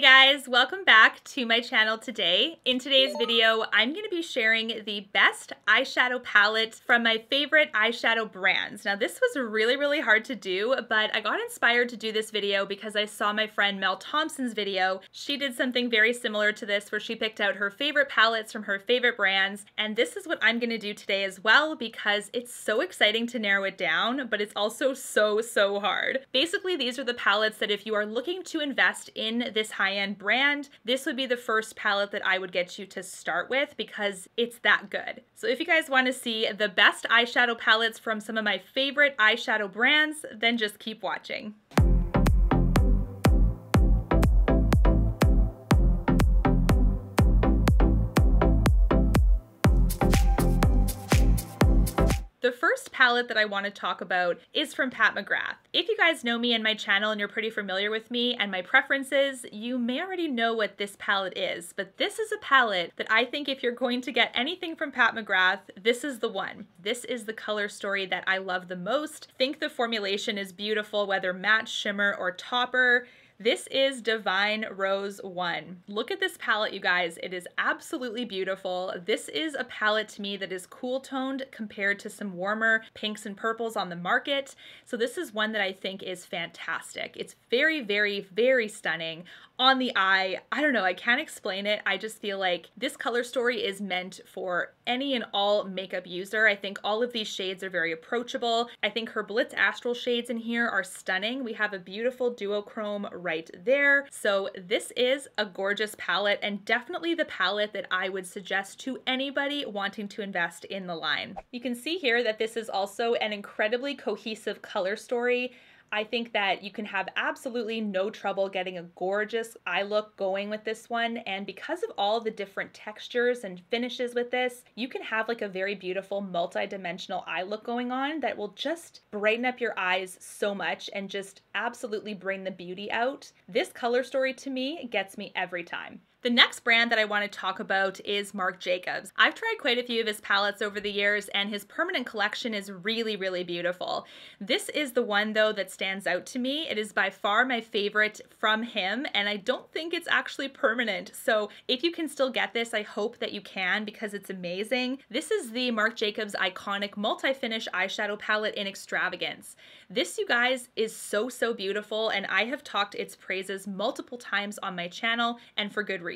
guys, welcome back to my channel today. In today's video, I'm going to be sharing the best eyeshadow palettes from my favorite eyeshadow brands. Now this was really hard to do, but I got inspired to do this video because I saw my friend Mel Thompson's video. She did something very similar to this where she picked out her favorite palettes from her favorite brands, and this is what I'm going to do today as well because it's so exciting to narrow it down, but it's also so hard. Basically, these are the palettes that if you are looking to invest in this high-end brand, this would be the first palette that I would get you to start with because it's that good. So if you guys want to see the best eyeshadow palettes from some of my favorite eyeshadow brands, then just keep watching. The first palette that I want to talk about is from Pat McGrath. If you guys know me and my channel and you're pretty familiar with me and my preferences, you may already know what this palette is, but this is a palette that I think if you're going to get anything from Pat McGrath, this is the one. This is the color story that I love the most. Think the formulation is beautiful, whether matte, shimmer, or topper. This is Divine Rose 1. Look at this palette, you guys. It is absolutely beautiful. This is a palette to me that is cool toned compared to some warmer pinks and purples on the market. So this is one that I think is fantastic. It's very stunning. On the eye, I don't know, I can't explain it. I just feel like this color story is meant for any and all makeup user. I think all of these shades are very approachable. I think her Blitz Astral shades in here are stunning. We have a beautiful duochrome right there. So this is a gorgeous palette and definitely the palette that I would suggest to anybody wanting to invest in the line. You can see here that this is also an incredibly cohesive color story. I think that you can have absolutely no trouble getting a gorgeous eye look going with this one, and because of all the different textures and finishes with this, you can have like a very beautiful multi-dimensional eye look going on that will just brighten up your eyes so much and just absolutely bring the beauty out. This color story to me gets me every time. The next brand that I want to talk about is Marc Jacobs. I've tried quite a few of his palettes over the years and his permanent collection is really beautiful. This is the one though that stands out to me. It is by far my favorite from him and I don't think it's actually permanent. So if you can still get this, I hope that you can because it's amazing. This is the Marc Jacobs Eye-conic multi-finish eyeshadow palette in Extravagance. This, you guys, is so beautiful and I have talked its praises multiple times on my channel and for good reason.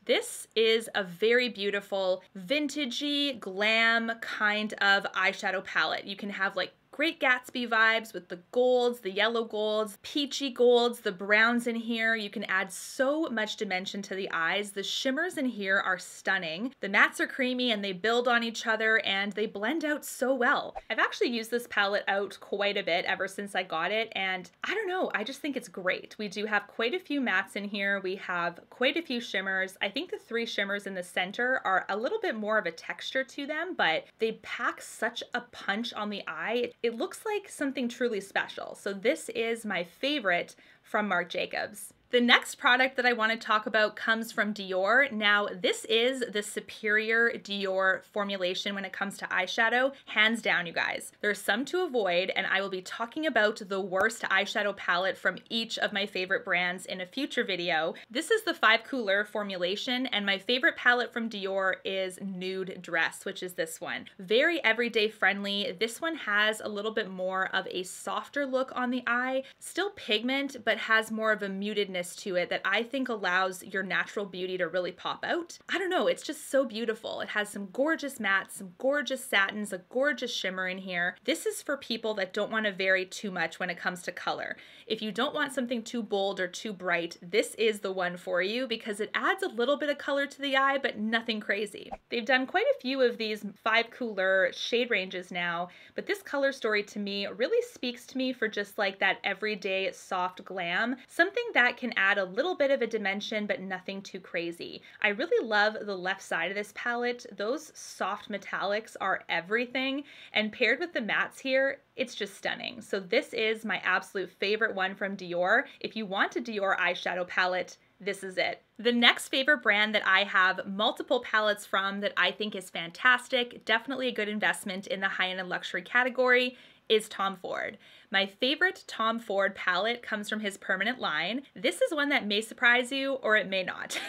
This is a very beautiful vintagey glam kind of eyeshadow palette. You can have like Great Gatsby vibes with the golds, the yellow golds, peachy golds, the browns in here. You can add so much dimension to the eyes. The shimmers in here are stunning. The mattes are creamy and they build on each other and they blend out so well. I've actually used this palette out quite a bit ever since I got it and I don't know, I just think it's great. We do have quite a few mattes in here. We have quite a few shimmers. I think the three shimmers in the center are a little bit more of a texture to them, but they pack such a punch on the eye. It looks like something truly special. So this is my favorite from Marc Jacobs. The next product that I want to talk about comes from Dior. Now, this is the superior Dior formulation when it comes to eyeshadow, hands down, you guys. There's some to avoid, and I will be talking about the worst eyeshadow palette from each of my favorite brands in a future video. This is the 5 Couleurs formulation, and my favorite palette from Dior is Nude Dress, which is this one. Very everyday friendly. This one has a little bit more of a softer look on the eye, still pigment, but has more of a mutedness to it that I think allows your natural beauty to really pop out. I don't know, it's just so beautiful. It has some gorgeous mattes, some gorgeous satins, a gorgeous shimmer in here. This is for people that don't want to vary too much when it comes to color. If you don't want something too bold or too bright, this is the one for you because it adds a little bit of color to the eye, but nothing crazy. They've done quite a few of these 5 Couleurs shade ranges now, but this color story to me really speaks to me for just like that everyday soft glam, something that can add a little bit of a dimension, but nothing too crazy. I really love the left side of this palette. Those soft metallics are everything, and paired with the mattes here, it's just stunning. So this is my absolute favorite one from Dior. If you want a Dior eyeshadow palette, this is it. The next favorite brand that I have multiple palettes from that I think is fantastic, definitely a good investment in the high-end and luxury category, is Tom Ford. My favorite Tom Ford palette comes from his permanent line. This is one that may surprise you or it may not.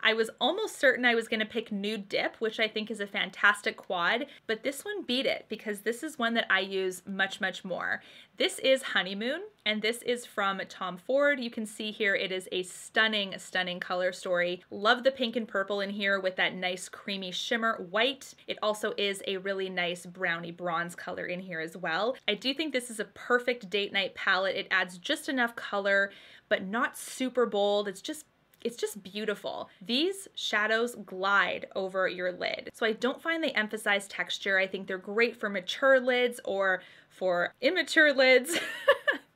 I was almost certain I was going to pick Nude Dip, which I think is a fantastic quad, but this one beat it because this is one that I use much, much more. This is Honeymoon, and this is from Tom Ford. You can see here it is a stunning, stunning color story. Love the pink and purple in here with that nice creamy shimmer white. It also is a really nice brownie bronze color in here as well. I do think this is a perfect date night palette. It adds just enough color, but not super bold. It's just beautiful. These shadows glide over your lid. So I don't find they emphasize texture. I think they're great for mature lids or for immature lids.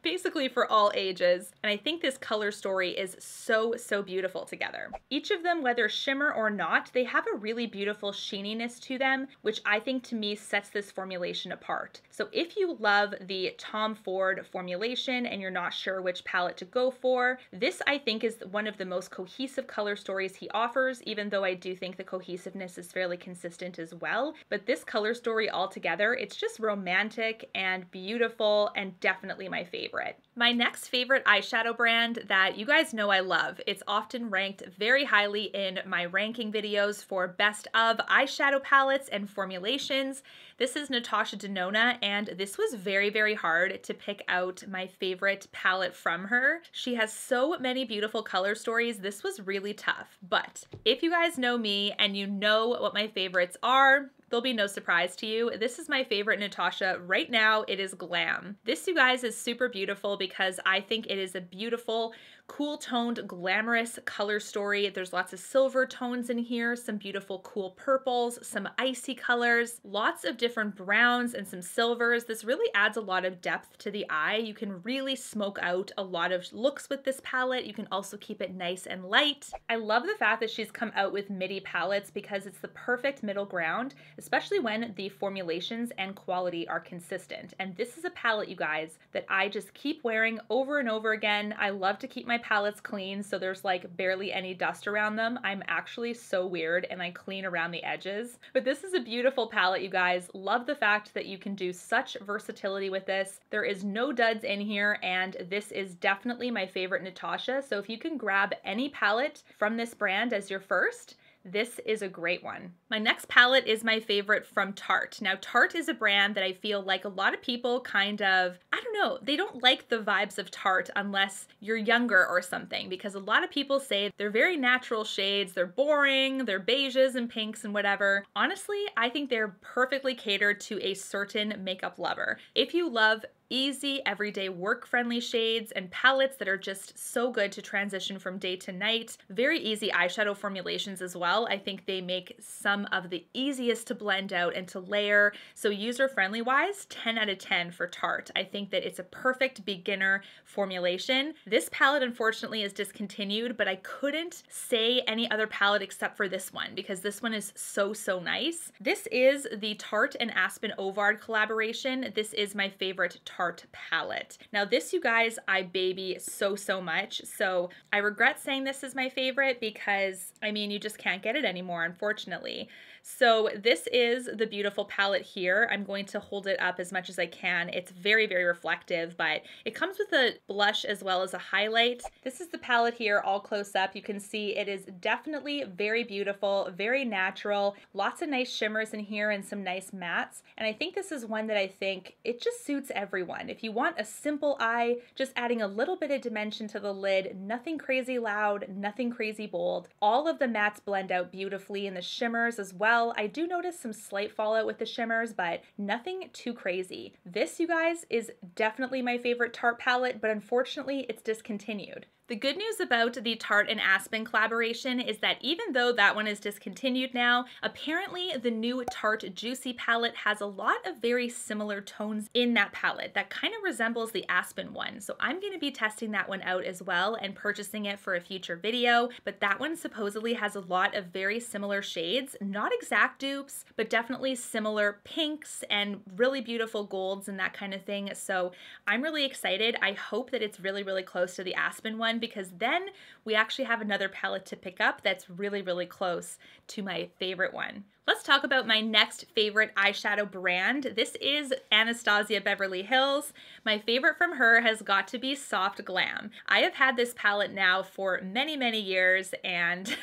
Basically for all ages, and I think this color story is so, so beautiful together. Each of them, whether shimmer or not, they have a really beautiful sheeniness to them, which I think to me sets this formulation apart. So if you love the Tom Ford formulation and you're not sure which palette to go for, this I think is one of the most cohesive color stories he offers, even though I do think the cohesiveness is fairly consistent as well. But this color story altogether, it's just romantic and beautiful and definitely my favorite. My next favorite eyeshadow brand that you guys know I love. It's often ranked very highly in my ranking videos for best of eyeshadow palettes and formulations. This is Natasha Denona, and this was very, very hard to pick out my favorite palette from her. She has so many beautiful color stories. This was really tough, but if you guys know me and you know what my favorites are, there'll be no surprise to you. This is my favorite Natasha right now. It is Glam. This, you guys, is super beautiful because I think it is a beautiful, cool toned, glamorous color story. There's lots of silver tones in here, some beautiful cool purples, some icy colors, lots of different browns and some silvers. This really adds a lot of depth to the eye. You can really smoke out a lot of looks with this palette. You can also keep it nice and light. I love the fact that she's come out with midi palettes because it's the perfect middle ground, especially when the formulations and quality are consistent. And this is a palette, you guys, that I just keep wearing over and over again. I love to keep my palettes clean, so there's like barely any dust around them. I'm actually so weird and I clean around the edges. But this is a beautiful palette, you guys. Love the fact that you can do such versatility with this. There is no duds in here, and this is definitely my favorite Natasha. So if you can grab any palette from this brand as your first, this is a great one. My next palette is my favorite from Tarte. Now, Tarte is a brand that I feel like a lot of people kind of, I don't know, they don't like the vibes of Tarte unless you're younger or something, because a lot of people say they're very natural shades, they're boring, they're beiges and pinks and whatever. Honestly, I think they're perfectly catered to a certain makeup lover. If you love easy, everyday, work-friendly shades and palettes that are just so good to transition from day to night. Very easy eyeshadow formulations as well. I think they make some of the easiest to blend out and to layer. So user-friendly wise, 10 out of 10 for Tarte. I think that it's a perfect beginner formulation. This palette unfortunately is discontinued, but I couldn't say any other palette except for this one because this one is so, so nice. This is the Tarte and Aspyn Ovard collaboration. This is my favorite Tarte palette. Now this, you guys, I baby so, so much. So I regret saying this is my favorite because, I mean, you just can't get it anymore, unfortunately. So this is the beautiful palette here. I'm going to hold it up as much as I can. It's very, very reflective, but it comes with a blush as well as a highlight. This is the palette here, all close up. You can see it is definitely very beautiful, very natural, lots of nice shimmers in here and some nice mattes. And I think this is one that I think it just suits everyone. If you want a simple eye, just adding a little bit of dimension to the lid, nothing crazy loud, nothing crazy bold. All of the mattes blend out beautifully in the shimmers as well. I do notice some slight fallout with the shimmers, but nothing too crazy. This, you guys, is definitely my favorite Tarte palette, but unfortunately it's discontinued. The good news about the Tarte and Aspyn collaboration is that even though that one is discontinued now, apparently the new Tarte Juicy palette has a lot of very similar tones in that palette that kind of resembles the Aspyn one. So I'm going to be testing that one out as well and purchasing it for a future video, but that one supposedly has a lot of very similar shades, not exact dupes, but definitely similar pinks and really beautiful golds and that kind of thing. So I'm really excited. I hope that it's really, really close to the Aspyn one, because then we actually have another palette to pick up that's really, really close to my favorite one. Let's talk about my next favorite eyeshadow brand. This is Anastasia Beverly Hills. My favorite from her has got to be Soft Glam. I have had this palette now for many, many years, and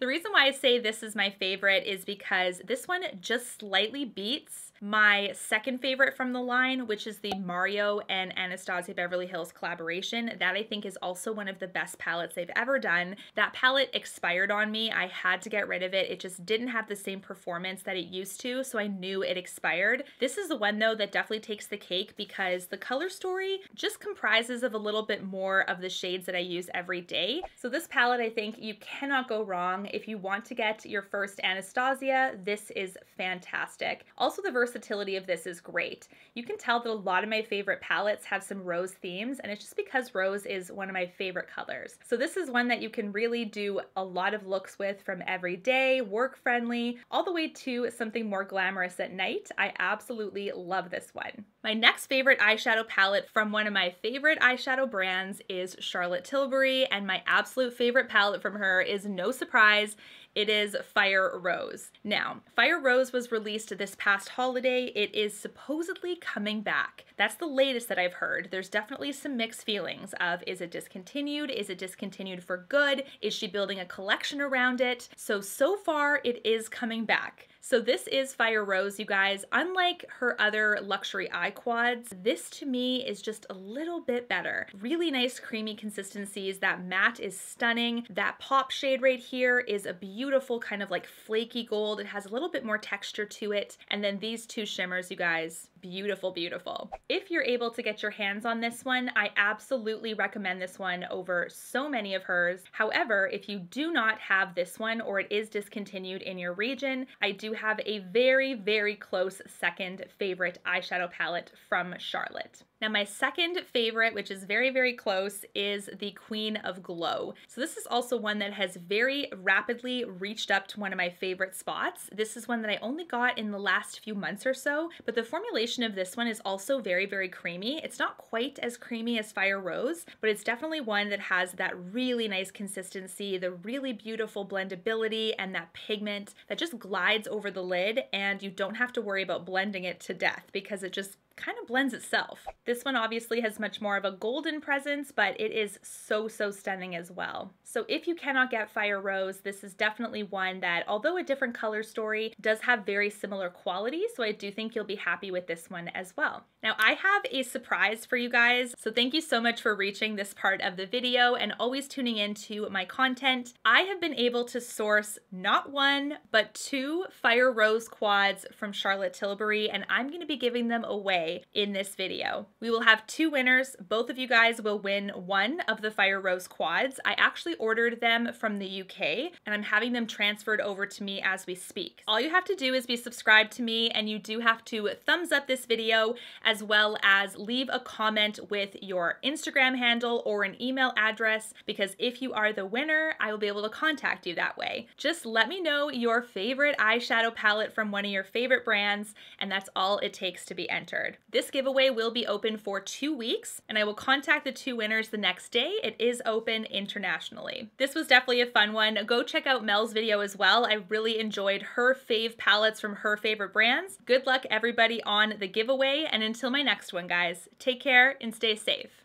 the reason why I say this is my favorite is because this one just slightly beats my second favorite from the line, which is the Mario and Anastasia Beverly Hills collaboration. That I think is also one of the best palettes they've ever done. That palette expired on me. I had to get rid of it. It just didn't have the same performance that it used to, so I knew it expired. This is the one though that definitely takes the cake because the color story just comprises of a little bit more of the shades that I use every day. So this palette, I think you cannot go wrong. If you want to get your first Anastasia, this is fantastic. Also, the versatility of this is great. You can tell that a lot of my favorite palettes have some rose themes, and it's just because rose is one of my favorite colors. So this is one that you can really do a lot of looks with, from everyday, work friendly, all the way to something more glamorous at night. I absolutely love this one. My next favorite eyeshadow palette from one of my favorite eyeshadow brands is Charlotte Tilbury, and my absolute favorite palette from her is, no surprise, it is Fire Rose. Now, Fire Rose was released this past holiday. It is supposedly coming back. That's the latest that I've heard. There's definitely some mixed feelings of, is it discontinued? Is it discontinued for good? Is she building a collection around it? So far it is coming back. So this is Fire Rose, you guys. Unlike her other luxury eye quads, this to me is just a little bit better. Really nice creamy consistencies. That matte is stunning. That pop shade right here is a beautiful kind of like flaky gold. It has a little bit more texture to it. And then these two shimmers, you guys, beautiful, beautiful. If you're able to get your hands on this one, I absolutely recommend this one over so many of hers. However, if you do not have this one or it is discontinued in your region, I do have a very, very close second favorite eyeshadow palette from Charlotte. Now my second favorite, which is very, very close, is the Queen of Glow. So this is also one that has very rapidly reached up to one of my favorite spots. This is one that I only got in the last few months or so, but the formulation of this one is also very, very creamy. It's not quite as creamy as Fire Rose, but it's definitely one that has that really nice consistency, the really beautiful blendability, and that pigment that just glides over the lid, and you don't have to worry about blending it to death because it just kind of blends itself. This one obviously has much more of a golden presence, but it is so stunning as well. So if you cannot get Fire Rose, this is definitely one that, although a different color story, does have very similar quality, so I do think you'll be happy with this one as well. Now I have a surprise for you guys, so thank you so much for reaching this part of the video and always tuning into my content. I have been able to source not one, but 2 Fire Rose quads from Charlotte Tilbury, and I'm going to be giving them away in this video. We will have 2 winners. Both of you guys will win one of the Fire Rose quads. I actually ordered them from the UK, and I'm having them transferred over to me as we speak. All you have to do is be subscribed to me, and you do have to thumbs up this video, as well as leave a comment with your Instagram handle or an email address, because if you are the winner, I will be able to contact you that way. Just let me know your favorite eyeshadow palette from one of your favorite brands, and that's all it takes to be entered. This giveaway will be open for 2 weeks, and I will contact the 2 winners the next day. It is open internationally. This was definitely a fun one. Go check out Mel's video as well. I really enjoyed her fave palettes from her favorite brands. Good luck everybody on the giveaway, and until my next one, guys, take care and stay safe.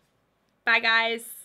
Bye, guys.